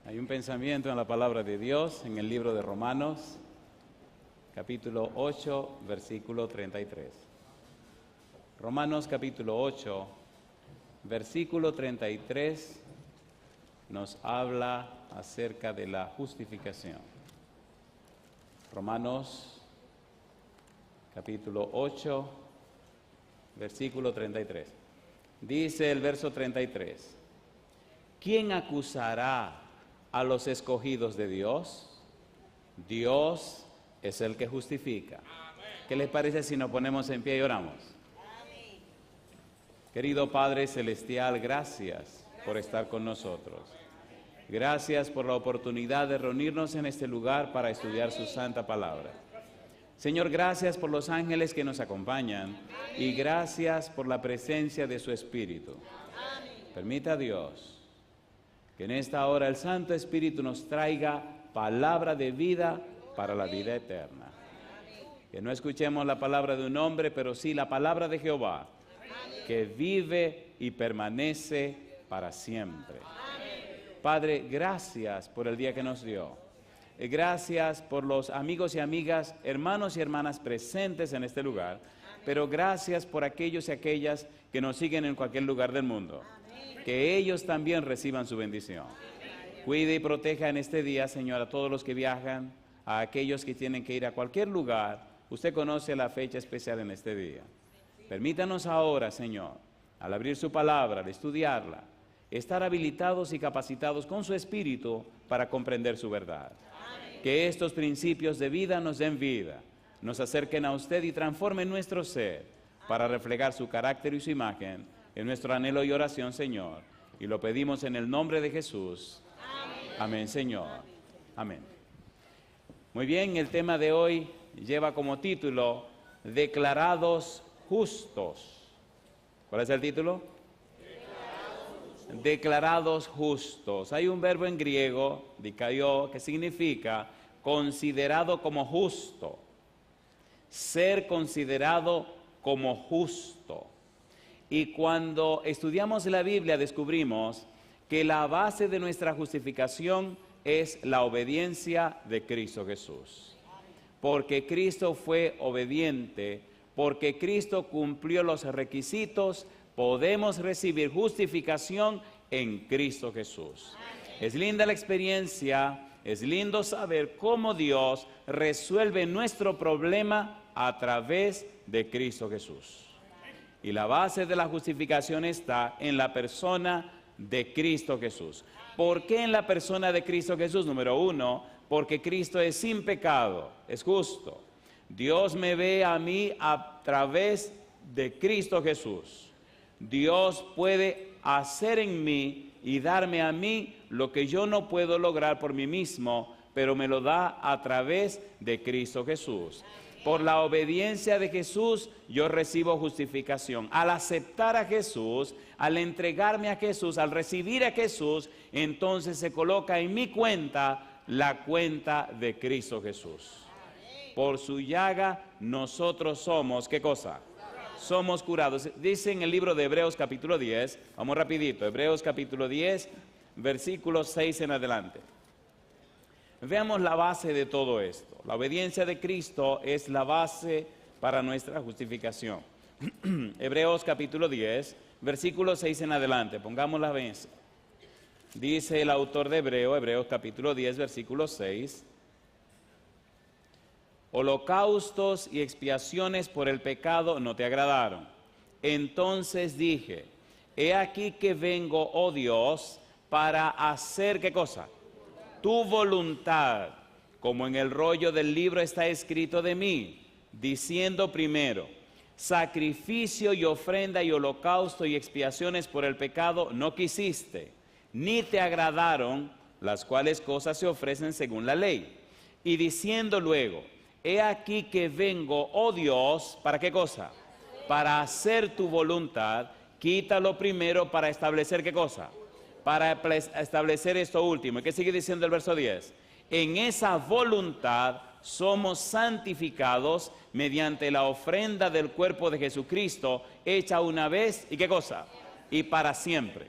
Hay un pensamiento en la palabra de Dios en el libro de Romanos, capítulo 8, versículo 33. Romanos capítulo 8, versículo 33 nos habla acerca de la justificación. Romanos capítulo 8, versículo 33. Dice el verso 33, ¿quién acusará a los escogidos de Dios? Dios es el que justifica. ¿Qué les parece si nos ponemos en pie y oramos? Querido Padre Celestial, gracias por estar con nosotros. Gracias por la oportunidad de reunirnos en este lugar para estudiar su santa palabra. Señor, gracias por los ángeles que nos acompañan y gracias por la presencia de su Espíritu. Permita a Dios que en esta hora el Santo Espíritu nos traiga palabra de vida para la vida eterna. Que no escuchemos la palabra de un hombre, pero sí la palabra de Jehová, que vive y permanece para siempre. Padre, gracias por el día que nos dio. Gracias por los amigos y amigas, hermanos y hermanas presentes en este lugar, pero gracias por aquellos y aquellas que nos siguen en cualquier lugar del mundo. Que ellos también reciban su bendición. Cuide y proteja en este día, Señor, a todos los que viajan, a aquellos que tienen que ir a cualquier lugar. Usted conoce la fecha especial en este día. Permítanos ahora, Señor, al abrir su palabra, al estudiarla, estar habilitados y capacitados con su espíritu para comprender su verdad. Que estos principios de vida nos den vida, nos acerquen a usted y transformen nuestro ser para reflejar su carácter y su imagen en nuestro anhelo y oración, Señor. Y lo pedimos en el nombre de Jesús. Amén, Señor. Amén. Muy bien, el tema de hoy lleva como título Declarados Justos. ¿Cuál es el título? Declarados justos. Hay un verbo en griego, dikaio, que significa considerado como justo. Ser considerado como justo. Y cuando estudiamos la Biblia descubrimos que la base de nuestra justificación es la obediencia de Cristo Jesús. Porque Cristo fue obediente, porque Cristo cumplió los requisitos, podemos recibir justificación en Cristo Jesús. Es linda la experiencia, es lindo saber cómo Dios resuelve nuestro problema a través de Cristo Jesús. Y la base de la justificación está en la persona de Cristo Jesús. ¿Por qué en la persona de Cristo Jesús? Número uno, porque Cristo es sin pecado, es justo. Dios me ve a mí a través de Cristo Jesús. Dios puede hacer en mí y darme a mí lo que yo no puedo lograr por mí mismo, pero me lo da a través de Cristo Jesús. Por la obediencia de Jesús, yo recibo justificación. Al aceptar a Jesús, al entregarme a Jesús, al recibir a Jesús, entonces se coloca en mi cuenta la cuenta de Cristo Jesús. Por su llaga nosotros somos, ¿qué cosa? Somos curados. Dice en el libro de Hebreos capítulo 10, vamos rapidito, Hebreos capítulo 10, versículo 6 en adelante. Veamos la base de todo esto. La obediencia de Cristo es la base para nuestra justificación. Hebreos capítulo 10, versículo 6 en adelante. Pongamos la vez. Dice el autor de Hebreos capítulo 10, versículo 6. Holocaustos y expiaciones por el pecado no te agradaron. Entonces dije, he aquí que vengo, oh Dios, para hacer, ¿qué cosa? Tu voluntad, como en el rollo del libro está escrito de mí, diciendo primero, sacrificio y ofrenda y holocausto y expiaciones por el pecado no quisiste, ni te agradaron, las cuales cosas se ofrecen según la ley. Y diciendo luego, he aquí que vengo, oh Dios, ¿para qué cosa? Para hacer tu voluntad, quítalo primero para establecer, ¿qué cosa? Para establecer esto último. ¿Y qué sigue diciendo el verso 10? En esa voluntad somos santificados mediante la ofrenda del cuerpo de Jesucristo, hecha una vez, ¿y qué cosa? Y para siempre.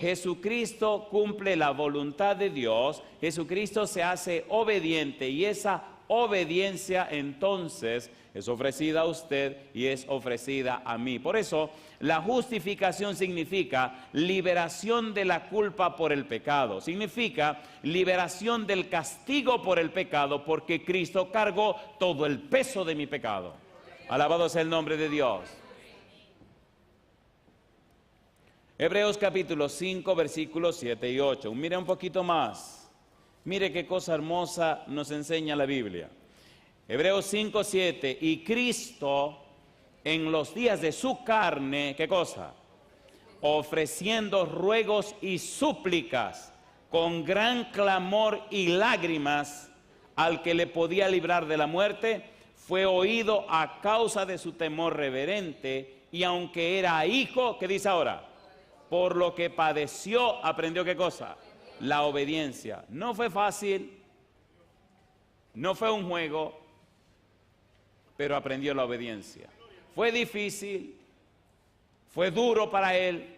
Jesucristo cumple la voluntad de Dios, Jesucristo se hace obediente y esa obediencia entonces es ofrecida a usted y es ofrecida a mí. Por eso la justificación significa liberación de la culpa por el pecado, significa liberación del castigo por el pecado, porque Cristo cargó todo el peso de mi pecado. Alabado sea el nombre de Dios. Hebreos capítulo 5 versículos 7 y 8. Mire un poquito más. Mire qué cosa hermosa nos enseña la Biblia. Hebreos 5, 7. Y Cristo en los días de su carne, ¿qué cosa? Ofreciendo ruegos y súplicas con gran clamor y lágrimas al que le podía librar de la muerte, fue oído a causa de su temor reverente, y aunque era hijo, ¿qué dice ahora? Por lo que padeció, aprendió ¿qué cosa? La obediencia. No fue fácil, no fue un juego, pero aprendió la obediencia. Fue difícil, fue duro para él,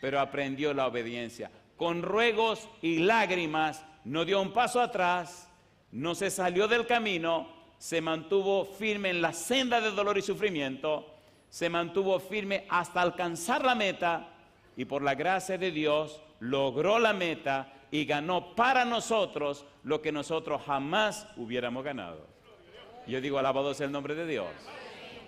pero aprendió la obediencia. Con ruegos y lágrimas, no dio un paso atrás, no se salió del camino, se mantuvo firme en la senda de dolor y sufrimiento, se mantuvo firme hasta alcanzar la meta, y por la gracia de Dios logró la meta y ganó para nosotros lo que nosotros jamás hubiéramos ganado. Yo digo, alabado sea el nombre de Dios.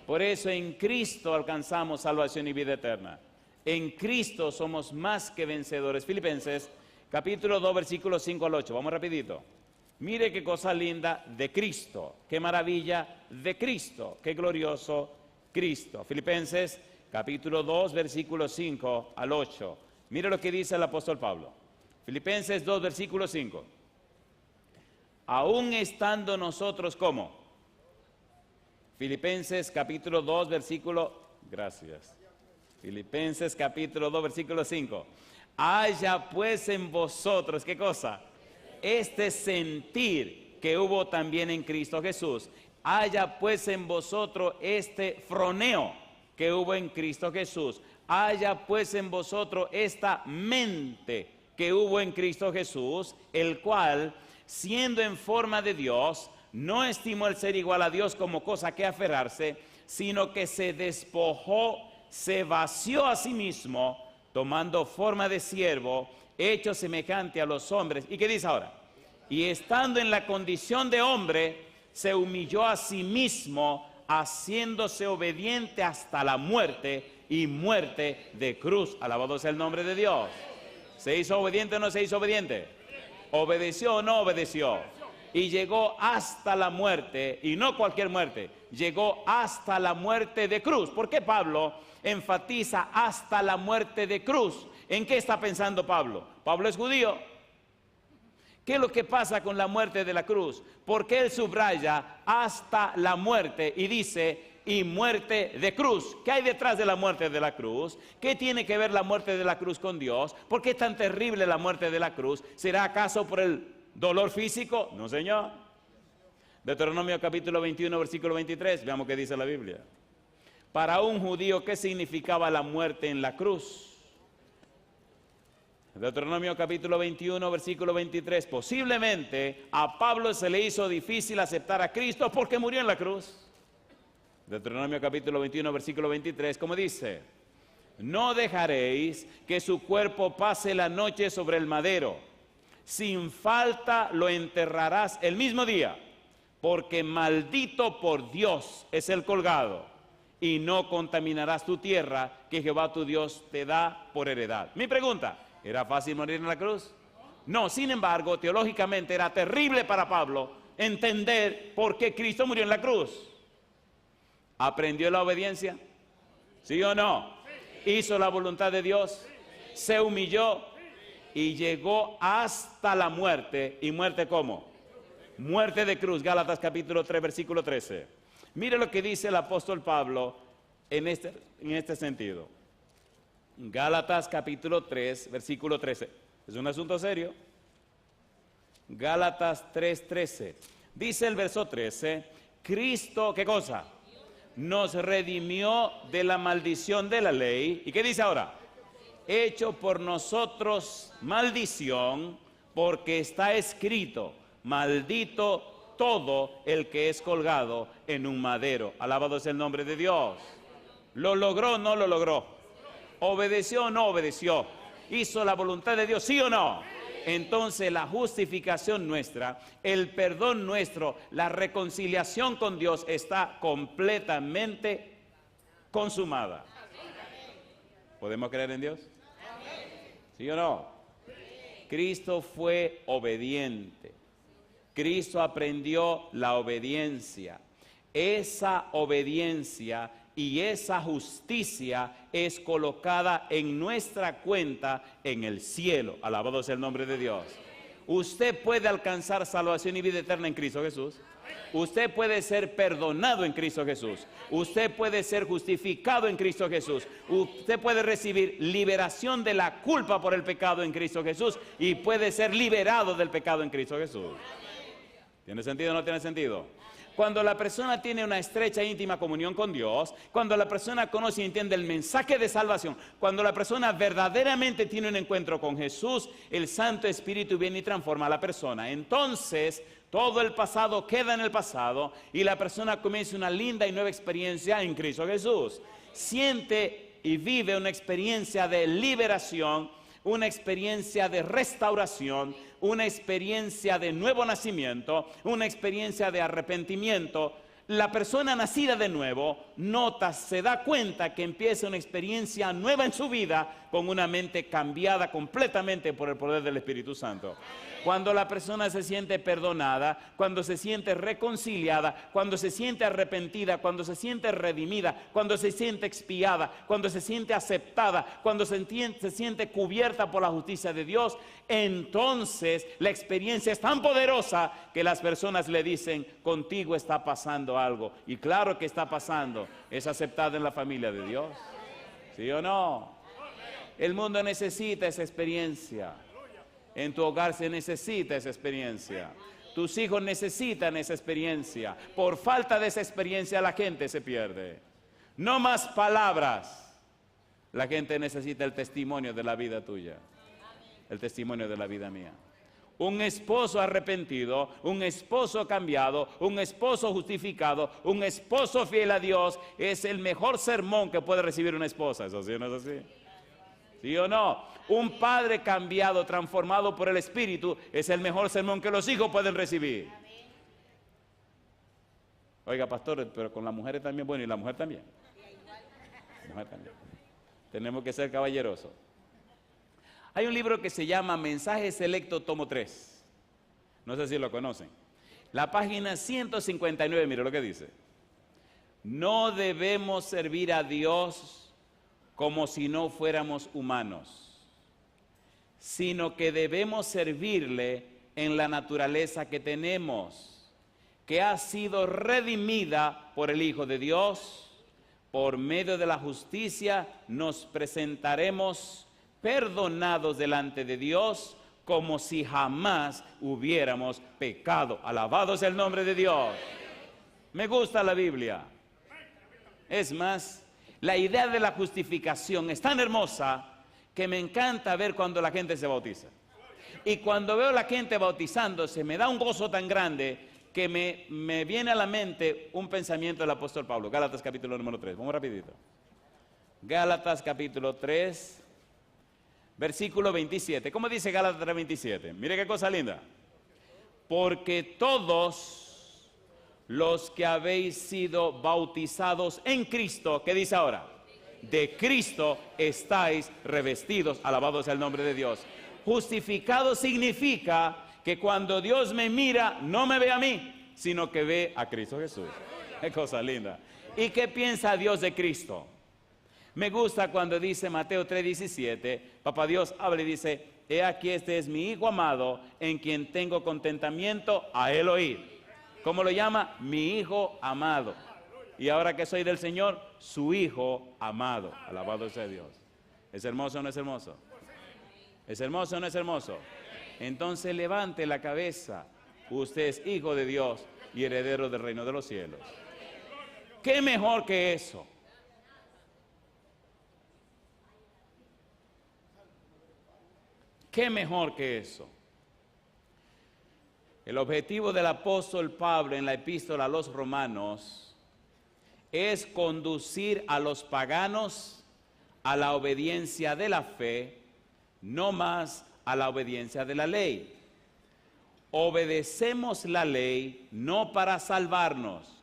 Por eso en Cristo alcanzamos salvación y vida eterna. En Cristo somos más que vencedores. Filipenses capítulo 2 versículos 5 al 8. Vamos rapidito. Mire qué cosa linda de Cristo, qué maravilla de Cristo, qué glorioso Cristo. Filipenses capítulo 2 versículos 5 al 8. Mire lo que dice el apóstol Pablo. Filipenses 2 versículo 5. Aún estando nosotros como Filipenses capítulo 2 versículo, gracias. Filipenses capítulo 2 versículo 5. Haya pues en vosotros, ¿qué cosa? Este sentir que hubo también en Cristo Jesús. Haya pues en vosotros este froneo que hubo en Cristo Jesús. Haya pues en vosotros esta mente que hubo en Cristo Jesús, el cual, siendo en forma de Dios, no estimó el ser igual a Dios como cosa que aferrarse, sino que se despojó, se vació a sí mismo, tomando forma de siervo, hecho semejante a los hombres. ¿Y qué dice ahora? Y estando en la condición de hombre, se humilló a sí mismo, haciéndose obediente hasta la muerte, y muerte de cruz. Alabado sea el nombre de Dios. ¿Se hizo obediente o no se hizo obediente? ¿Obedeció o no obedeció? Y llegó hasta la muerte, y no cualquier muerte, llegó hasta la muerte de cruz. ¿Por qué Pablo enfatiza hasta la muerte de cruz? ¿En qué está pensando Pablo? Pablo es judío. ¿Qué es lo que pasa con la muerte de la cruz? Porque él subraya hasta la muerte y dice, y muerte de cruz. ¿Qué hay detrás de la muerte de la cruz? ¿Qué tiene que ver la muerte de la cruz con Dios? ¿Por qué es tan terrible la muerte de la cruz? ¿Será acaso por el dolor físico? No, señor. Deuteronomio capítulo 21, versículo 23. Veamos qué dice la Biblia. Para un judío, ¿qué significaba la muerte en la cruz? Deuteronomio capítulo 21, versículo 23. Posiblemente a Pablo se le hizo difícil aceptar a Cristo porque murió en la cruz. Deuteronomio capítulo 21, versículo 23, como dice, no dejaréis que su cuerpo pase la noche sobre el madero, sin falta lo enterrarás el mismo día, porque maldito por Dios es el colgado, y no contaminarás tu tierra que Jehová tu Dios te da por heredad. Mi pregunta, ¿era fácil morir en la cruz? No, sin embargo, teológicamente era terrible para Pablo entender por qué Cristo murió en la cruz. ¿Aprendió la obediencia? ¿Sí o no? ¿Hizo la voluntad de Dios? ¿Se humilló? Y llegó hasta la muerte. ¿Y muerte cómo? Muerte de cruz. Gálatas capítulo 3, versículo 13. Mire lo que dice el apóstol Pablo en este sentido. Gálatas capítulo 3, versículo 13. Es un asunto serio. Gálatas 3, 13. Dice el verso 13, Cristo, ¿qué cosa? Nos redimió de la maldición de la ley. ¿Y qué dice ahora? hecho por nosotros maldición, porque está escrito, maldito todo el que es colgado en un madero. Alabado es el nombre de Dios. ¿Lo logró o no lo logró? ¿Obedeció o no obedeció? ¿Hizo la voluntad de Dios, sí o no? Entonces la justificación nuestra, el perdón nuestro, la reconciliación con Dios está completamente consumada. ¿Podemos creer en Dios? ¿Sí o no? Cristo fue obediente. Cristo aprendió la obediencia. Esa obediencia y esa justicia es colocada en nuestra cuenta en el cielo. Alabado sea el nombre de Dios. Usted puede alcanzar salvación y vida eterna en Cristo Jesús. Usted puede ser perdonado en Cristo Jesús. Usted puede ser justificado en Cristo Jesús. Usted puede recibir liberación de la culpa por el pecado en Cristo Jesús. Y puede ser liberado del pecado en Cristo Jesús. ¿Tiene sentido o no tiene sentido? Cuando la persona tiene una estrecha e íntima comunión con Dios, cuando la persona conoce y entiende el mensaje de salvación, cuando la persona verdaderamente tiene un encuentro con Jesús, el Santo Espíritu viene y transforma a la persona. Entonces, todo el pasado queda en el pasado y la persona comienza una linda y nueva experiencia en Cristo Jesús. Siente y vive una experiencia de liberación, una experiencia de restauración, una experiencia de nuevo nacimiento, una experiencia de arrepentimiento. La persona nacida de nuevo nota, se da cuenta que empieza una experiencia nueva en su vida con una mente cambiada completamente por el poder del Espíritu Santo. Cuando la persona se siente perdonada, cuando se siente reconciliada, cuando se siente arrepentida, cuando se siente redimida, cuando se siente expiada, cuando se siente aceptada, cuando se siente cubierta por la justicia de Dios, entonces la experiencia es tan poderosa que las personas le dicen, contigo está pasando algo. Y claro que está pasando, es aceptada en la familia de Dios. ¿Sí o no? El mundo necesita esa experiencia. En tu hogar se necesita esa experiencia. Tus hijos necesitan esa experiencia. Por falta de esa experiencia la gente se pierde. No más palabras. La gente necesita el testimonio de la vida tuya. El testimonio de la vida mía. Un esposo arrepentido, un esposo cambiado, un esposo justificado, un esposo fiel a Dios es el mejor sermón que puede recibir una esposa. ¿Eso sí o no es así? ¿Sí o no? Un padre cambiado, transformado por el Espíritu, es el mejor sermón que los hijos pueden recibir. Oiga, pastor, pero con las mujeres también, bueno, y la mujer también. La mujer también. Tenemos que ser caballerosos. Hay un libro que se llama Mensaje Selecto, tomo 3. No sé si lo conocen. La página 159, mire lo que dice. No debemos servir a Dios como si no fuéramos humanos, sino que debemos servirle en la naturaleza que tenemos, que ha sido redimida por el Hijo de Dios. Por medio de la justicia nos presentaremos perdonados delante de Dios como si jamás hubiéramos pecado. Alabado sea el nombre de Dios. Me gusta la Biblia. Es más, la idea de la justificación es tan hermosa que me encanta ver cuando la gente se bautiza. Y cuando veo a la gente bautizándose, me da un gozo tan grande que me viene a la mente un pensamiento del apóstol Pablo. Gálatas capítulo número 3. Vamos rapidito. Gálatas capítulo 3, versículo 27. ¿Cómo dice Gálatas 3, 27? Mire qué cosa linda. Porque todos los que habéis sido bautizados en Cristo, ¿qué dice ahora? De Cristo estáis revestidos. Alabado sea el nombre de Dios. Justificado significa que cuando Dios me mira, no me ve a mí, sino que ve a Cristo Jesús. Qué cosa linda. ¿Y qué piensa Dios de Cristo? Me gusta cuando dice Mateo 3:17, Papá Dios habla y dice, he aquí este es mi Hijo amado, en quien tengo contentamiento, a él oír. ¿Cómo lo llama? Mi Hijo amado. Y ahora que soy del Señor, su Hijo amado. Alabado sea Dios. ¿Es hermoso o no es hermoso? ¿Es hermoso o no es hermoso? Entonces levante la cabeza. Usted es hijo de Dios y heredero del reino de los cielos. ¿Qué mejor que eso? ¿Qué mejor que eso? El objetivo del apóstol Pablo en la epístola a los romanos es conducir a los paganos a la obediencia de la fe, no más a la obediencia de la ley. Obedecemos la ley no para salvarnos,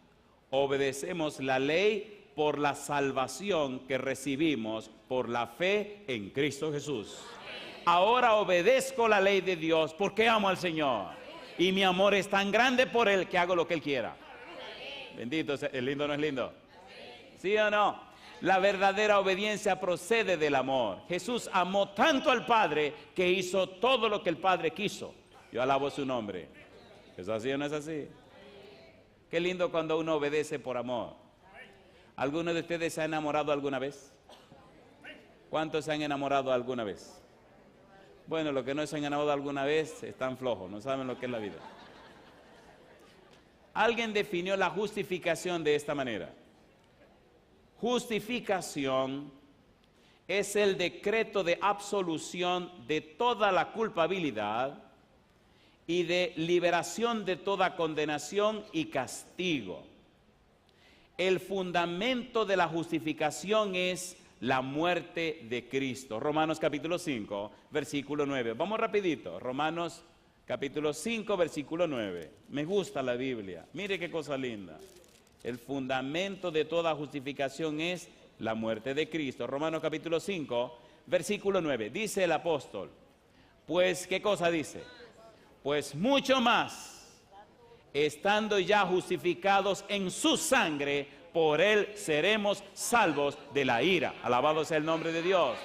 obedecemos la ley por la salvación que recibimos por la fe en Cristo Jesús. Ahora obedezco la ley de Dios porque amo al Señor. Y mi amor es tan grande por Él que hago lo que Él quiera. Bendito sea, ¿es lindo o no es lindo? ¿Sí o no? La verdadera obediencia procede del amor. Jesús amó tanto al Padre que hizo todo lo que el Padre quiso. Yo alabo su nombre. ¿Es así o no es así? Qué lindo cuando uno obedece por amor. ¿Alguno de ustedes se ha enamorado alguna vez? ¿Cuántos se han enamorado alguna vez? Bueno, los que no se han enamorado alguna vez están flojos, no saben lo que es la vida. Alguien definió la justificación de esta manera. Justificación es el decreto de absolución de toda la culpabilidad y de liberación de toda condenación y castigo. El fundamento de la justificación es la muerte de Cristo. Romanos capítulo 5, versículo 9. Vamos rapidito. Romanos capítulo 5, versículo 9. Me gusta la Biblia. Mire qué cosa linda. El fundamento de toda justificación es la muerte de Cristo. Romanos capítulo 5, versículo 9. Dice el apóstol. Pues, ¿qué cosa dice? Pues mucho más, estando ya justificados en su sangre, por Él seremos salvos de la ira. Alabado sea el nombre de Dios.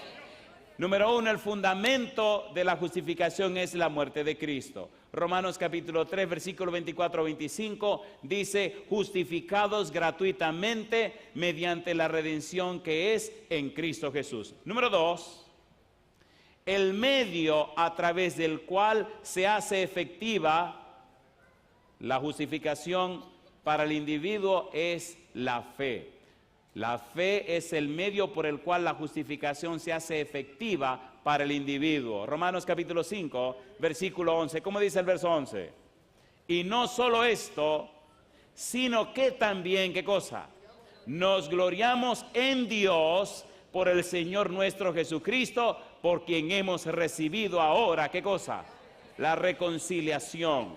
Número 1, el fundamento de la justificación es la muerte de Cristo. Romanos capítulo 3, versículo 24-25, dice, justificados gratuitamente mediante la redención que es en Cristo Jesús. Número 2, el medio a través del cual se hace efectiva la justificación para el individuo es la fe. La fe es el medio por el cual la justificación se hace efectiva para el individuo. Romanos capítulo 5, versículo 11. ¿Cómo dice el verso 11? Y no solo esto, sino que también, ¿qué cosa? Nos gloriamos en Dios por el Señor nuestro Jesucristo, por quien hemos recibido ahora, ¿qué cosa? La reconciliación.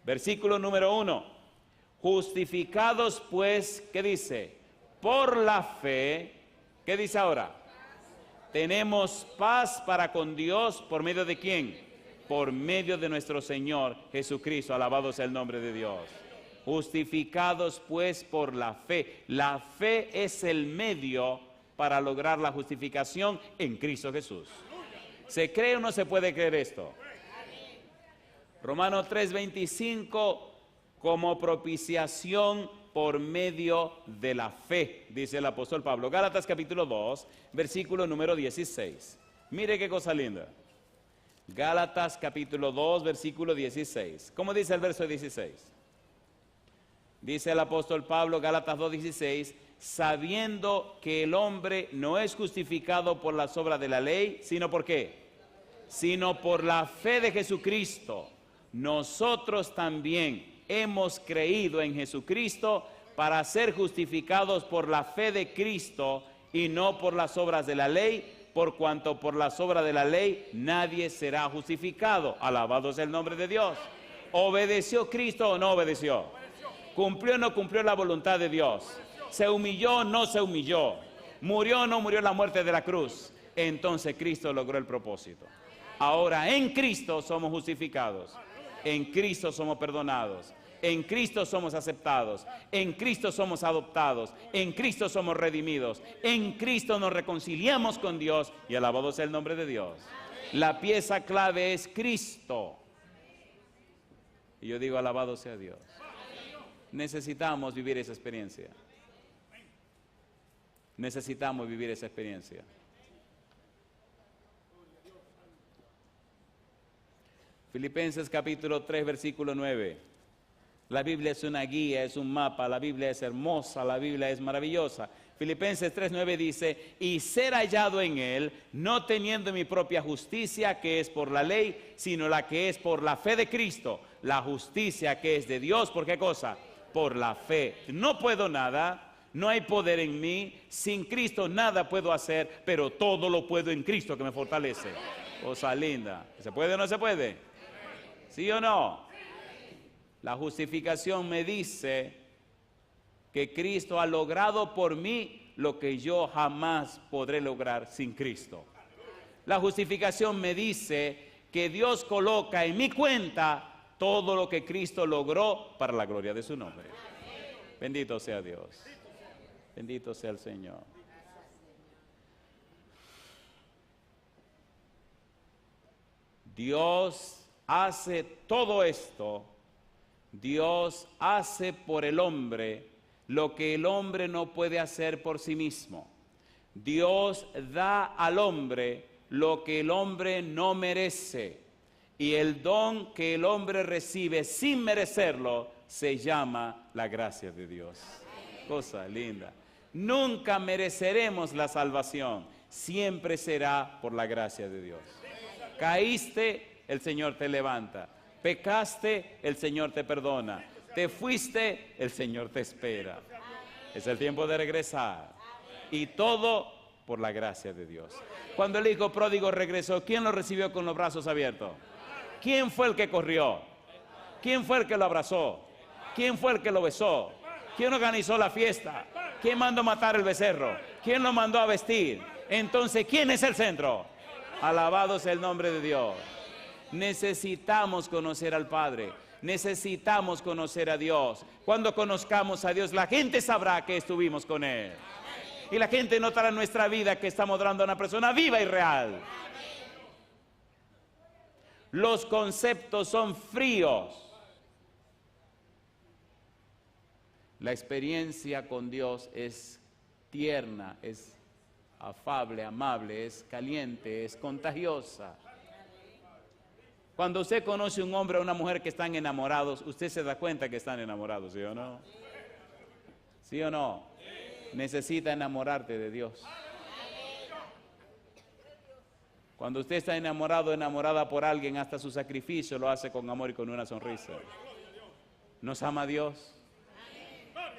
Versículo número 1. Justificados pues, ¿qué dice? Por la fe, ¿qué dice ahora? Tenemos paz para con Dios, ¿por medio de quién? Por medio de nuestro Señor Jesucristo, alabado sea el nombre de Dios. Justificados pues por la fe. La fe es el medio para lograr la justificación en Cristo Jesús. ¿Se cree o no se puede creer esto? Romanos 3:25, como propiciación por medio de la fe, dice el apóstol Pablo. Gálatas capítulo 2, versículo número 16. Mire qué cosa linda. Gálatas capítulo 2, versículo 16. ¿Cómo dice el verso 16? Dice el apóstol Pablo, Gálatas 2:16, sabiendo que el hombre no es justificado por las obras de la ley, sino ¿por qué? Sino por la fe de Jesucristo. Nosotros también hemos creído en Jesucristo para ser justificados por la fe de Cristo y no por las obras de la ley, por cuanto por las obras de la ley nadie será justificado. Alabado sea el nombre de Dios. ¿Obedeció Cristo o no obedeció? ¿Cumplió o no cumplió la voluntad de Dios? ¿Se humilló o no se humilló? ¿Murió o no murió la muerte de la cruz? Entonces Cristo logró el propósito. Ahora en Cristo somos justificados. En Cristo somos perdonados. En Cristo somos aceptados. En Cristo somos adoptados. En Cristo somos redimidos. En Cristo nos reconciliamos con Dios. Y alabado sea el nombre de Dios. La pieza clave es Cristo. Y yo digo, alabado sea Dios. Necesitamos vivir esa experiencia. Necesitamos vivir esa experiencia. Filipenses capítulo 3, versículo 9. La Biblia es una guía, es un mapa, la Biblia es hermosa, la Biblia es maravillosa. Filipenses 3:9 dice, y ser hallado en Él, no teniendo mi propia justicia que es por la ley, sino la que es por la fe de Cristo, la justicia que es de Dios, ¿por qué cosa? Por la fe. No puedo nada, no hay poder en mí, sin Cristo nada puedo hacer, pero todo lo puedo en Cristo que me fortalece. Cosa linda. ¿Se puede o no se puede? ¿Sí o no? La justificación me dice que Cristo ha logrado por mí lo que yo jamás podré lograr sin Cristo. La justificación me dice que Dios coloca en mi cuenta todo lo que Cristo logró para la gloria de su nombre. Bendito sea Dios. Bendito sea el Señor. Dios hace todo esto. Dios hace por el hombre lo que el hombre no puede hacer por sí mismo. Dios da al hombre lo que el hombre no merece. Y el don que el hombre recibe sin merecerlo se llama la gracia de Dios. Cosa linda. Nunca mereceremos la salvación. Siempre será por la gracia de Dios. Caíste, el Señor te levanta. Pecaste, el Señor te perdona. Te fuiste, el Señor te espera. Es el tiempo de regresar. Y todo por la gracia de Dios. Cuando el hijo pródigo regresó, ¿quién lo recibió con los brazos abiertos? ¿Quién fue el que corrió? ¿Quién fue el que lo abrazó? ¿Quién fue el que lo besó? ¿Quién organizó la fiesta? ¿Quién mandó matar el becerro? ¿Quién lo mandó a vestir? Entonces, ¿quién es el centro? Alabado sea el nombre de Dios. Necesitamos conocer al Padre, necesitamos conocer a Dios. Cuando conozcamos a Dios, la gente sabrá que estuvimos con Él. Y la gente notará en nuestra vida que estamos dando a una persona viva y real. Los conceptos son fríos. La experiencia con Dios es tierna, es afable, amable, es caliente, es contagiosa. Cuando usted conoce a un hombre o una mujer que están enamorados, usted se da cuenta que están enamorados, ¿sí o no? ¿Sí o no? Necesita enamorarte de Dios. Cuando usted está enamorado, enamorada por alguien, hasta su sacrificio lo hace con amor y con una sonrisa. ¿Nos ama Dios?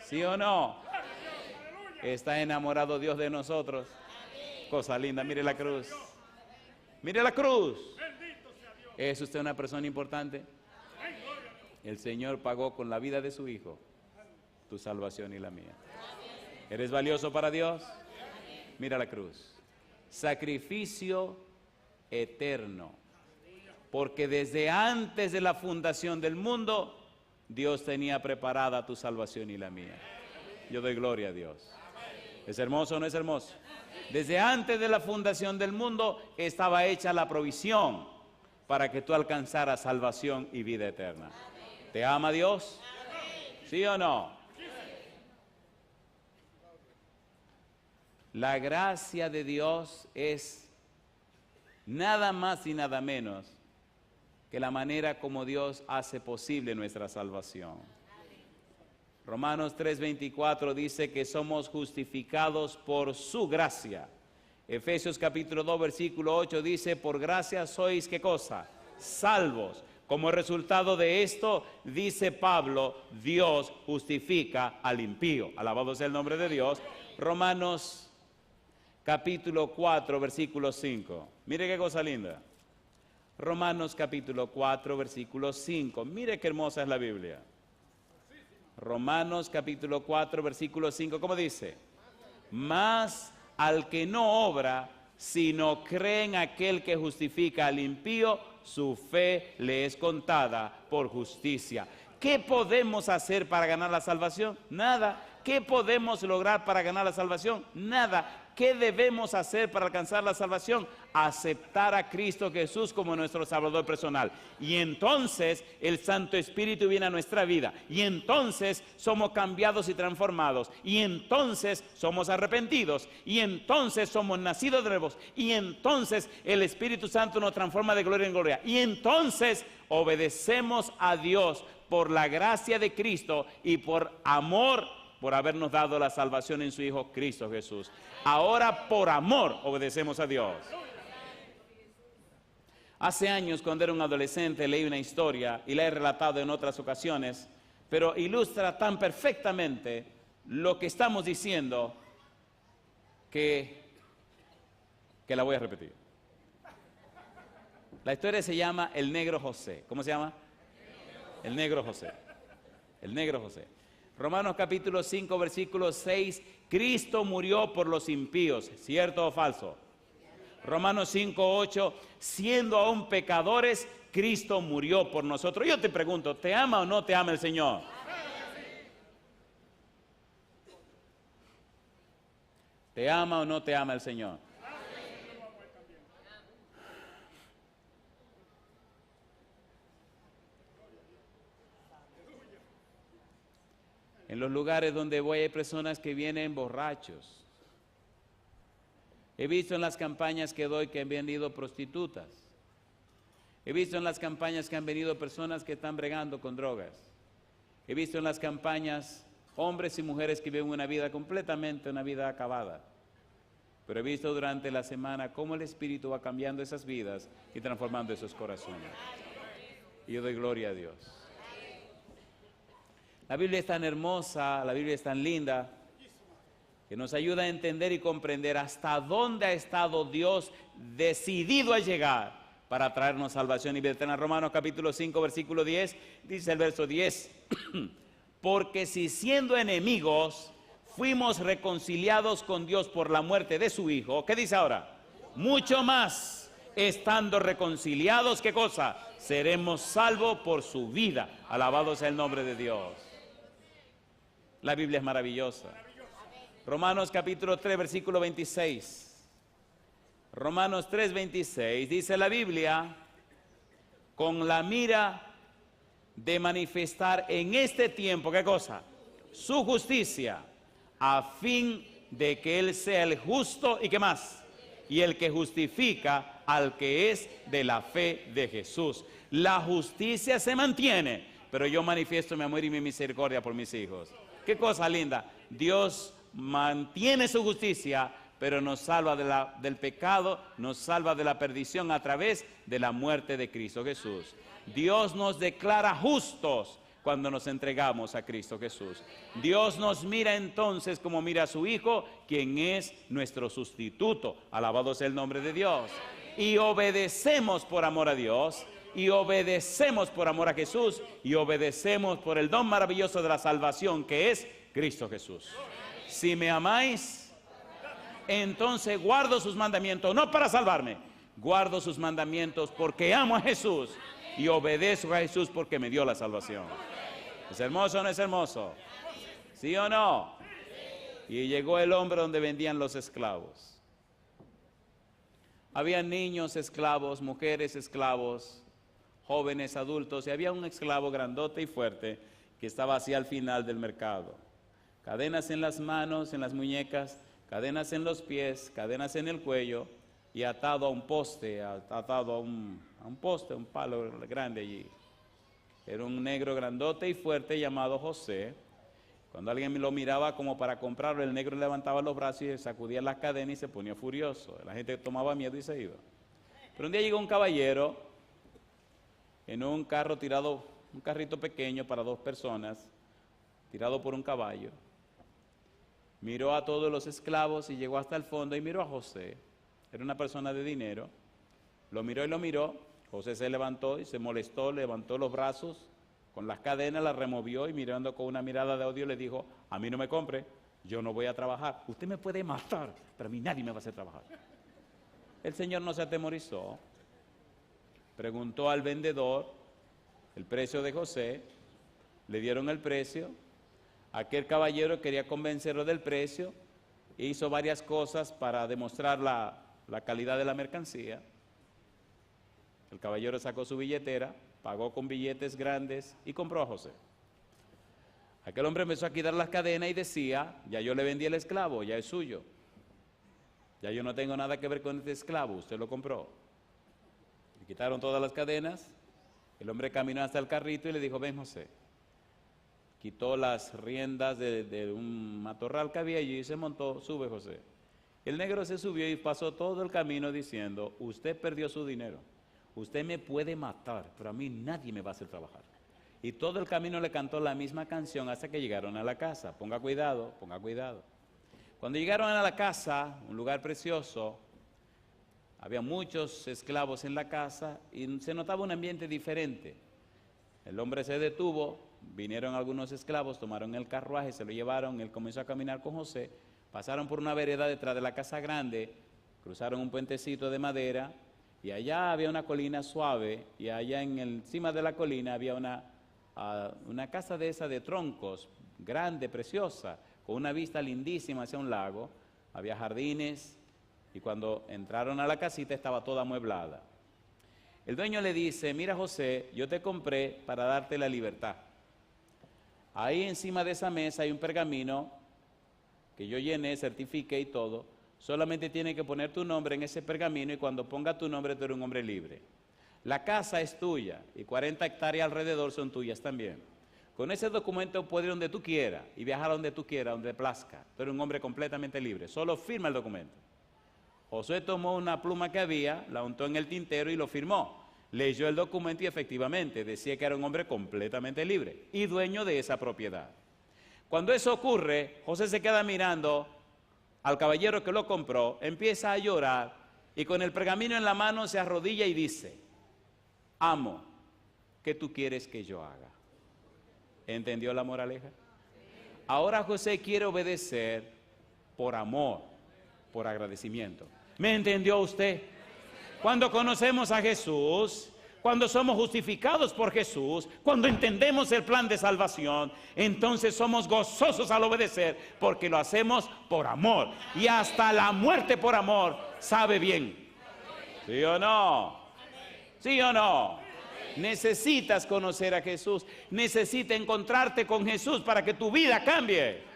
¿Sí o no? ¿Está enamorado Dios de nosotros? Cosa linda, mire la cruz. Mire la cruz. ¿Es usted una persona importante? El Señor pagó con la vida de su Hijo tu salvación y la mía. ¿Eres valioso para Dios? Mira la cruz. Sacrificio eterno. Porque desde antes de la fundación del mundo, Dios tenía preparada tu salvación y la mía. Yo doy gloria a Dios. ¿Es hermoso o no es hermoso? Desde antes de la fundación del mundo estaba hecha la provisión para que tú alcanzaras salvación y vida eterna. ¿Te ama Dios? ¿Sí o no? La gracia de Dios es nada más y nada menos que la manera como Dios hace posible nuestra salvación. Romanos 3:24 dice que somos justificados por su gracia. Efesios capítulo 2 versículo 8 dice, por gracia sois, ¿qué cosa? Salvos. Como resultado de esto, dice Pablo, Dios justifica al impío. Alabado sea el nombre de Dios. Romanos capítulo 4 versículo 5. Mire qué cosa linda. Romanos capítulo 4 versículo 5. Mire qué hermosa es la Biblia. Romanos capítulo 4 versículo 5. ¿Cómo dice? Mas al que no obra, sino cree en aquel que justifica al impío, su fe le es contada por justicia. ¿Qué podemos hacer para ganar la salvación? Nada. ¿Qué podemos lograr para ganar la salvación? Nada. ¿qué debemos hacer para alcanzar la salvación? Aceptar a Cristo Jesús como nuestro Salvador personal. Y entonces el Santo Espíritu viene a nuestra vida. Y entonces somos cambiados y transformados. Y entonces somos arrepentidos. Y entonces somos nacidos de nuevo. Y entonces el Espíritu Santo nos transforma de gloria en gloria. Y entonces obedecemos a Dios por la gracia de Cristo y por amor, por habernos dado la salvación en su Hijo Cristo Jesús. Ahora por amor obedecemos a Dios. Hace años, cuando era un adolescente, leí una historia y la he relatado en otras ocasiones, pero ilustra tan perfectamente lo que estamos diciendo que la voy a repetir. La historia se llama El Negro José. ¿Cómo se llama? El Negro José. El Negro José. Romanos capítulo 5, versículo 6. Cristo murió por los impíos. ¿Cierto o falso? Romanos 5, 8. Siendo aún pecadores, Cristo murió por nosotros. Yo te pregunto, ¿te ama o no te ama el Señor? ¿Te ama o no te ama el Señor? En los lugares donde voy hay personas que vienen borrachos. He visto en las campañas que doy que han venido prostitutas. He visto en las campañas que han venido personas que están bregando con drogas. He visto en las campañas hombres y mujeres que viven una vida completamente, una vida acabada. Pero he visto durante la semana cómo el Espíritu va cambiando esas vidas y transformando esos corazones. Y yo doy gloria a Dios. La Biblia es tan hermosa, la Biblia es tan linda, que nos ayuda a entender y comprender hasta dónde ha estado Dios decidido a llegar para traernos salvación y vida eterna. Romanos capítulo 5, versículo 10, dice el verso 10, porque si siendo enemigos fuimos reconciliados con Dios por la muerte de su Hijo, ¿qué dice ahora? Mucho más, estando reconciliados, ¿qué cosa? Seremos salvos por su vida. Alabado sea el nombre de Dios. La Biblia es maravillosa. Romanos capítulo 3, versículo 26. Romanos 3, 26. Dice la Biblia, con la mira de manifestar en este tiempo, ¿qué cosa? Su justicia, a fin de que Él sea el justo, ¿y qué más? Y el que justifica al que es de la fe de Jesús. La justicia se mantiene, pero yo manifiesto mi amor y mi misericordia por mis hijos. Qué cosa linda. Dios mantiene su justicia, pero nos salva del pecado, nos salva de la perdición a través de la muerte de Cristo Jesús. Dios nos declara justos cuando nos entregamos a Cristo Jesús. Dios nos mira entonces como mira a su Hijo, quien es nuestro sustituto. Alabado sea el nombre de Dios. Y obedecemos por amor a Dios, y obedecemos por amor a Jesús, y obedecemos por el don maravilloso de la salvación que es Cristo Jesús. Si me amáis, entonces guardo sus mandamientos, no para salvarme, guardo sus mandamientos porque amo a Jesús y obedezco a Jesús porque me dio la salvación. ¿Es hermoso o no es hermoso? ¿Sí o no? Y llegó el hombre donde vendían los esclavos. Había niños esclavos, mujeres esclavos, jóvenes, adultos, y había un esclavo grandote y fuerte que estaba así al final del mercado. Cadenas en las manos, en las muñecas, cadenas en los pies, cadenas en el cuello y atado a un poste, atado a un poste, un palo grande allí. Era un negro grandote y fuerte llamado José. Cuando alguien lo miraba como para comprarlo, el negro levantaba los brazos y sacudía las cadenas y se ponía furioso. La gente tomaba miedo y se iba. Pero un día llegó un caballero en un carro tirado, un carrito pequeño para 2 personas, tirado por un caballo. Miró a todos los esclavos y llegó hasta el fondo y miró a José. Era una persona de dinero. Lo miró y lo miró. José se levantó y se molestó, levantó los brazos con las cadenas, las removió y mirando con una mirada de odio le dijo: a mí no me compre, yo no voy a trabajar. Usted me puede matar, pero a mí nadie me va a hacer trabajar. El Señor no se atemorizó. Preguntó al vendedor el precio de José. Le dieron el precio. Aquel caballero quería convencerlo del precio hizo varias cosas para demostrar la calidad de la mercancía. El caballero sacó su billetera, pagó con billetes grandes y compró a José. Aquel hombre empezó a quitar las cadenas y decía, ya yo le vendí el esclavo, ya es suyo. Ya yo no tengo nada que ver con este esclavo, usted lo compró. Le quitaron todas las cadenas, el hombre caminó hasta el carrito y le dijo, ven José. Quitó las riendas de un matorral que había allí y se montó, sube José. El negro se subió y pasó todo el camino diciendo, usted perdió su dinero. Usted me puede matar, pero a mí nadie me va a hacer trabajar. Y todo el camino le cantó la misma canción hasta que llegaron a la casa. Ponga cuidado, ponga cuidado. Cuando llegaron a la casa, un lugar precioso, había muchos esclavos en la casa y se notaba un ambiente diferente. El hombre se detuvo, vinieron algunos esclavos, tomaron el carruaje, se lo llevaron, él comenzó a caminar con José, pasaron por una vereda detrás de la casa grande, cruzaron un puentecito de madera, y allá había una colina suave, y allá encima de la colina había una casa de esa de troncos, grande, preciosa, con una vista lindísima hacia un lago, había jardines, y cuando entraron a la casita estaba toda amueblada. El dueño le dice, mira José, yo te compré para darte la libertad. Ahí encima de esa mesa hay un pergamino que yo llené, certifiqué y todo. Solamente tiene que poner tu nombre en ese pergamino y cuando ponga tu nombre tú eres un hombre libre. La casa es tuya y 40 hectáreas alrededor son tuyas también. Con ese documento puedes ir donde tú quieras y viajar donde tú quieras, donde plazca. Tú eres un hombre completamente libre. Solo firma el documento. Josué tomó una pluma que había, la untó en el tintero y lo firmó. Leyó el documento y efectivamente decía que era un hombre completamente libre y dueño de esa propiedad. Cuando eso ocurre, José se queda mirando al caballero que lo compró, empieza a llorar y con el pergamino en la mano se arrodilla y dice, amo, ¿qué tú quieres que yo haga? ¿Entendió la moraleja? Ahora José quiere obedecer por amor, por agradecimiento. ¿Me entendió usted? Cuando conocemos a Jesús, cuando somos justificados por Jesús, cuando entendemos el plan de salvación, entonces somos gozosos al obedecer porque lo hacemos por amor. Y hasta la muerte por amor sabe bien. ¿Sí o no? ¿Sí o no? Necesitas conocer a Jesús, necesitas encontrarte con Jesús para que tu vida cambie.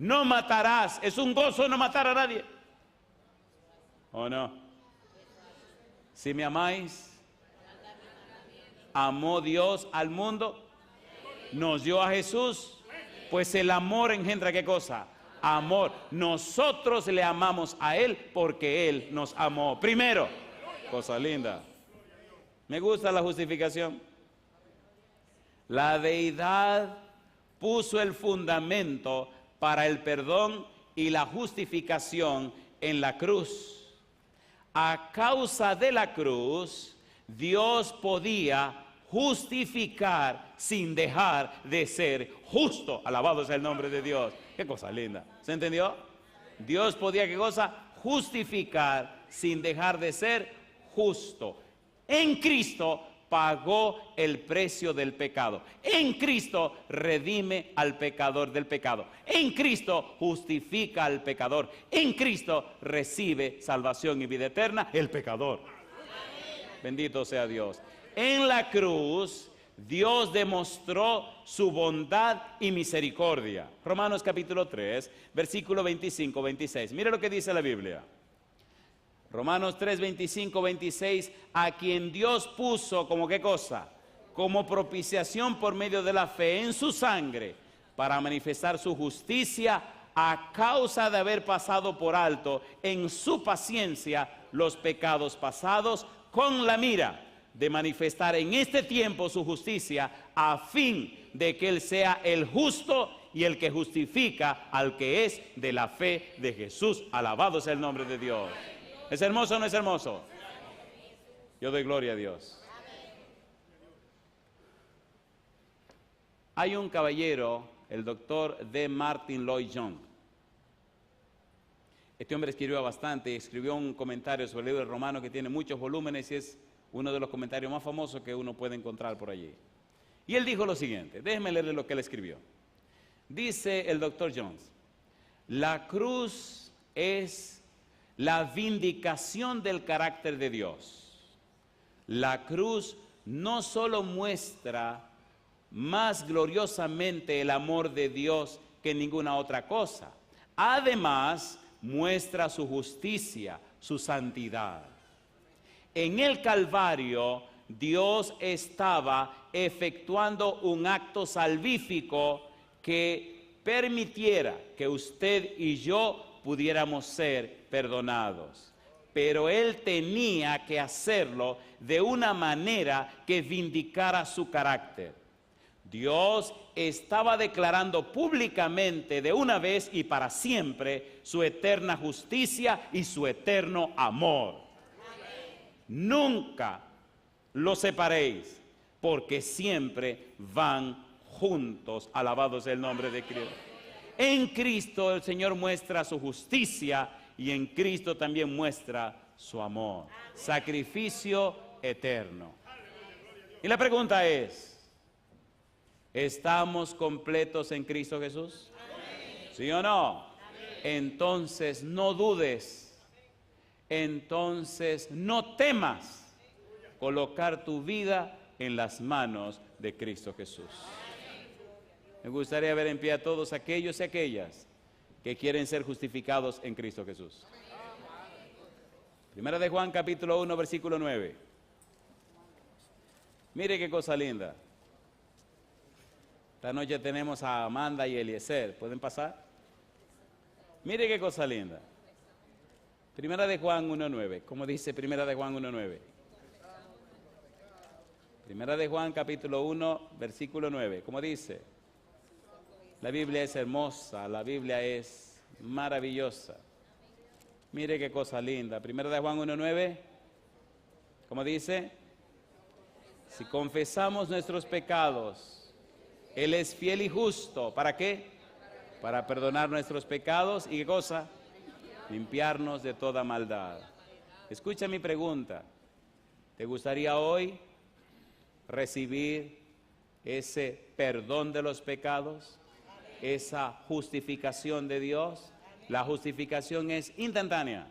No matarás, es un gozo no matar a nadie. ¿O no? Si me amáis, amó Dios al mundo, nos dio a Jesús, pues el amor engendra ¿qué cosa? Amor. Nosotros le amamos a Él porque Él nos amó primero. Cosa linda. Me gusta la justificación. La deidad puso el fundamento para el perdón y la justificación en la cruz. A causa de la cruz, Dios podía justificar sin dejar de ser justo. Alabado sea el nombre de Dios. Qué cosa linda. ¿Se entendió? Dios podía, ¿qué cosa? Justificar sin dejar de ser justo. En Cristo pagó el precio del pecado. En Cristo redime al pecador del pecado. En Cristo justifica al pecador. En Cristo recibe salvación y vida eterna el pecador. Bendito sea Dios. En la cruz Dios demostró su bondad y misericordia. Romanos capítulo 3, versículo 25-26. Mire lo que dice la Biblia. Romanos 3, 25, 26, a quien Dios puso como ¿qué cosa? Como propiciación por medio de la fe en su sangre, para manifestar su justicia a causa de haber pasado por alto en su paciencia los pecados pasados, con la mira de manifestar en este tiempo su justicia, a fin de que Él sea el justo y el que justifica al que es de la fe de Jesús. Alabado sea el nombre de Dios. ¿Es hermoso o no es hermoso? Yo doy gloria a Dios. Hay un caballero, el doctor D. Martin Lloyd Jones. Este hombre escribió bastante, escribió un comentario sobre el libro de Romanos que tiene muchos volúmenes y es uno de los comentarios más famosos que uno puede encontrar por allí. Y él dijo lo siguiente, déjenme leerle lo que él escribió. Dice el doctor Jones, La cruz es la vindicación del carácter de Dios. La cruz no solo muestra más gloriosamente el amor de Dios que ninguna otra cosa, además muestra su justicia, su santidad. En el Calvario, Dios estaba efectuando un acto salvífico que permitiera que usted y yo pudiéramos ser perdonados. Pero Él tenía que hacerlo de una manera que vindicara su carácter. Dios estaba declarando públicamente de una vez y para siempre su eterna justicia y su eterno amor. Nunca los separéis, porque siempre van juntos. Alabado sea el nombre de Cristo. En Cristo el Señor muestra su justicia y en Cristo también muestra su amor. Sacrificio eterno. Y la pregunta es, ¿estamos completos en Cristo Jesús? ¿Sí o no? Entonces no dudes. Entonces no temas colocar tu vida en las manos de Cristo Jesús. Me gustaría ver en pie a todos aquellos y aquellas que quieren ser justificados en Cristo Jesús. Primera de Juan capítulo 1 versículo 9. Mire qué cosa linda. Esta noche tenemos a Amanda y Eliezer. ¿Pueden pasar? Mire qué cosa linda. Primera de Juan 1.9. ¿Cómo dice Primera de Juan 1.9? Primera de Juan capítulo 1 versículo 9. ¿Cómo dice? La Biblia es hermosa, la Biblia es maravillosa. Mire qué cosa linda. Primera de Juan 1.9. ¿Cómo dice? Si confesamos nuestros pecados, Él es fiel y justo. ¿Para qué? Para perdonar nuestros pecados. ¿Y qué cosa? Limpiarnos de toda maldad. Escucha mi pregunta. ¿Te gustaría hoy recibir ese perdón de los pecados? Esa justificación de Dios. La justificación es instantánea.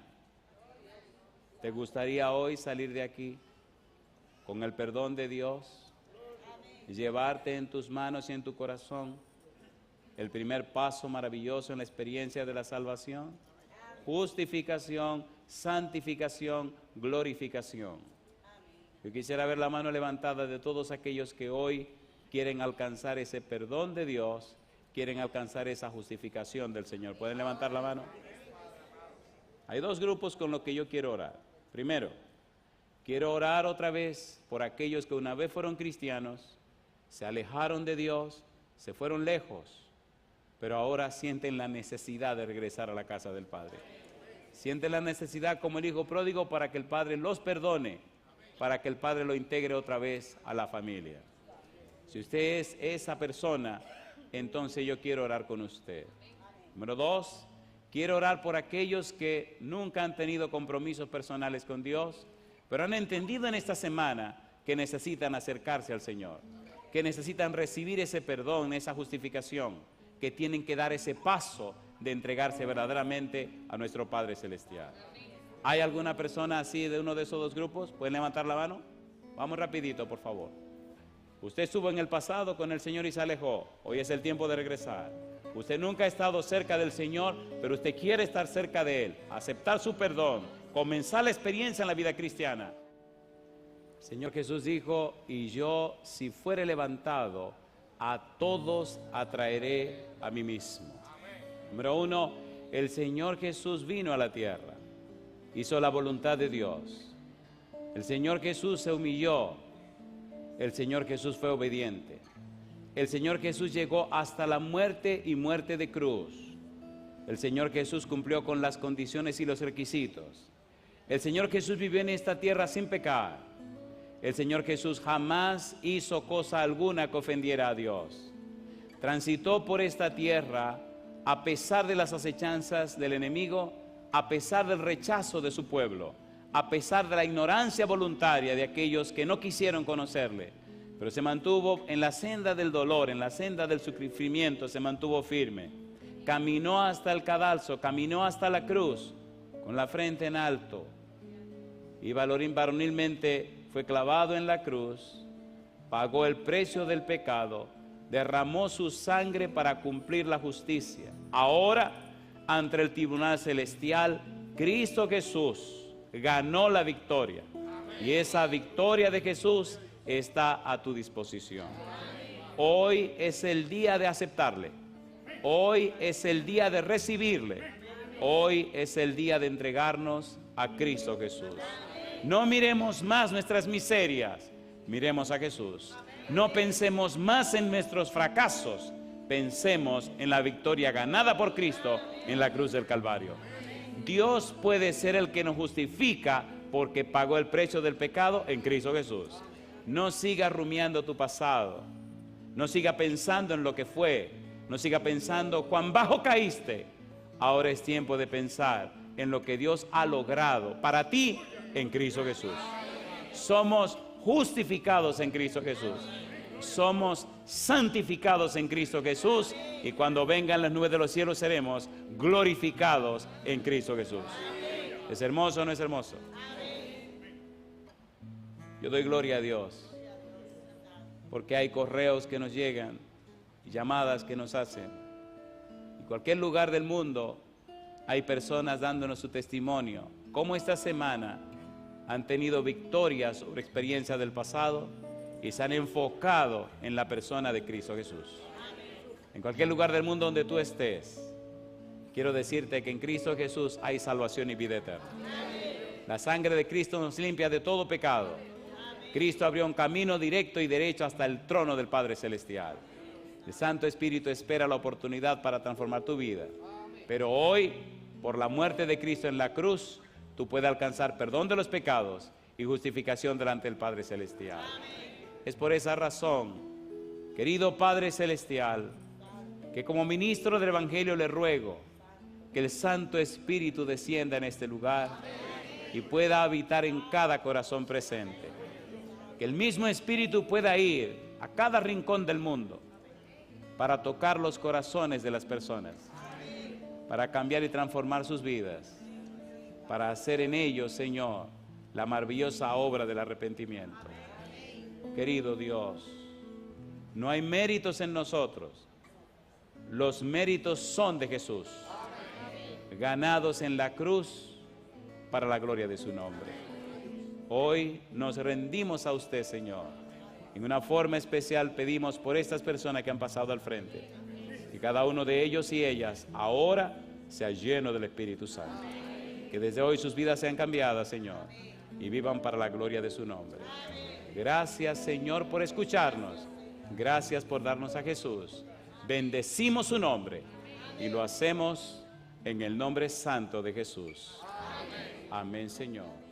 ¿Te gustaría hoy salir de aquí con el perdón de Dios? Llevarte en tus manos y en tu corazón el primer paso maravilloso en la experiencia de la salvación. Justificación, santificación, glorificación. Yo quisiera ver la mano levantada de todos aquellos que hoy quieren alcanzar ese perdón de Dios, quieren alcanzar esa justificación del Señor. ¿Pueden levantar la mano? Hay dos grupos con los que yo quiero orar. Primero, quiero orar otra vez por aquellos que una vez fueron cristianos, se alejaron de Dios, se fueron lejos, pero ahora sienten la necesidad de regresar a la casa del Padre. Sienten la necesidad como el hijo pródigo para que el Padre los perdone, para que el Padre lo integre otra vez a la familia. Si usted es esa persona, entonces yo quiero orar con usted. Número dos, quiero orar por aquellos que nunca han tenido compromisos personales con Dios, pero han entendido en esta semana que necesitan acercarse al Señor, que necesitan recibir ese perdón, esa justificación, que tienen que dar ese paso de entregarse verdaderamente a nuestro Padre Celestial. ¿Hay alguna persona así de uno de esos dos grupos? ¿Pueden levantar la mano? Vamos rapidito, por favor. Usted estuvo en el pasado con el Señor y se alejó. Hoy es el tiempo de regresar. Usted nunca ha estado cerca del Señor, pero usted quiere estar cerca de Él, aceptar su perdón, comenzar la experiencia en la vida cristiana. El Señor Jesús dijo, y yo, si fuere levantado, a todos atraeré a mí mismo. Número uno, el Señor Jesús vino a la tierra, hizo la voluntad de Dios. El Señor Jesús se humilló, el Señor Jesús fue obediente. El Señor Jesús llegó hasta la muerte y muerte de cruz. El Señor Jesús cumplió con las condiciones y los requisitos. El Señor Jesús vivió en esta tierra sin pecar. El Señor Jesús jamás hizo cosa alguna que ofendiera a Dios. Transitó por esta tierra a pesar de las acechanzas del enemigo, a pesar del rechazo de su pueblo, a pesar de la ignorancia voluntaria de aquellos que no quisieron conocerle, pero se mantuvo en la senda del dolor, en la senda del sufrimiento, se mantuvo firme. caminó hasta el cadalso, caminó hasta la cruz, con la frente en alto, y varonilmente fue clavado en la cruz, pagó el precio del pecado, derramó su sangre para cumplir la justicia. Ahora, ante el tribunal celestial, Cristo Jesús ganó la victoria, y esa victoria de Jesús está a tu disposición. Hoy es el día de aceptarle, hoy es el día de recibirle, hoy es el día de entregarnos a Cristo Jesús. No miremos más nuestras miserias, miremos a Jesús. No pensemos más en nuestros fracasos, pensemos en la victoria ganada por Cristo en la cruz del Calvario. Dios puede ser el que nos justifica porque pagó el precio del pecado en Cristo Jesús. No siga rumiando tu pasado, no siga pensando en lo que fue, no siga pensando cuán bajo caíste. Ahora es tiempo de pensar en lo que Dios ha logrado para ti en Cristo Jesús. Somos justificados en Cristo Jesús, somos santificados en Cristo Jesús, y cuando vengan las nubes de los cielos seremos glorificados en Cristo Jesús. ¿Es hermoso o no es hermoso? Yo doy gloria a Dios porque hay correos que nos llegan y llamadas que nos hacen. En cualquier lugar del mundo hay personas dándonos su testimonio, cómo esta semana han tenido victorias sobre experiencias del pasado y se han enfocado en la persona de Cristo Jesús. En cualquier lugar del mundo donde tú estés, quiero decirte que en Cristo Jesús hay salvación y vida eterna. La sangre de Cristo nos limpia de todo pecado. Cristo abrió un camino directo y derecho hasta el trono del Padre Celestial. El Santo Espíritu espera la oportunidad para transformar tu vida. Pero hoy, por la muerte de Cristo en la cruz, tú puedes alcanzar perdón de los pecados y justificación delante del Padre Celestial. Es por esa razón, querido Padre Celestial, que como ministro del Evangelio le ruego que el Santo Espíritu descienda en este lugar y pueda habitar en cada corazón presente. Que el mismo Espíritu pueda ir a cada rincón del mundo para tocar los corazones de las personas, para cambiar y transformar sus vidas, para hacer en ellos, Señor, la maravillosa obra del arrepentimiento. Querido Dios, no hay méritos en nosotros. Los méritos son de Jesús, ganados en la cruz para la gloria de su nombre. Hoy nos rendimos a usted, Señor. En una forma especial pedimos por estas personas que han pasado al frente, que cada uno de ellos y ellas ahora sea lleno del Espíritu Santo. Que desde hoy sus vidas sean cambiadas, Señor, y vivan para la gloria de su nombre. Gracias, Señor, por escucharnos. Gracias por darnos a Jesús. Bendecimos su nombre y lo hacemos en el nombre santo de Jesús. Amén, Señor.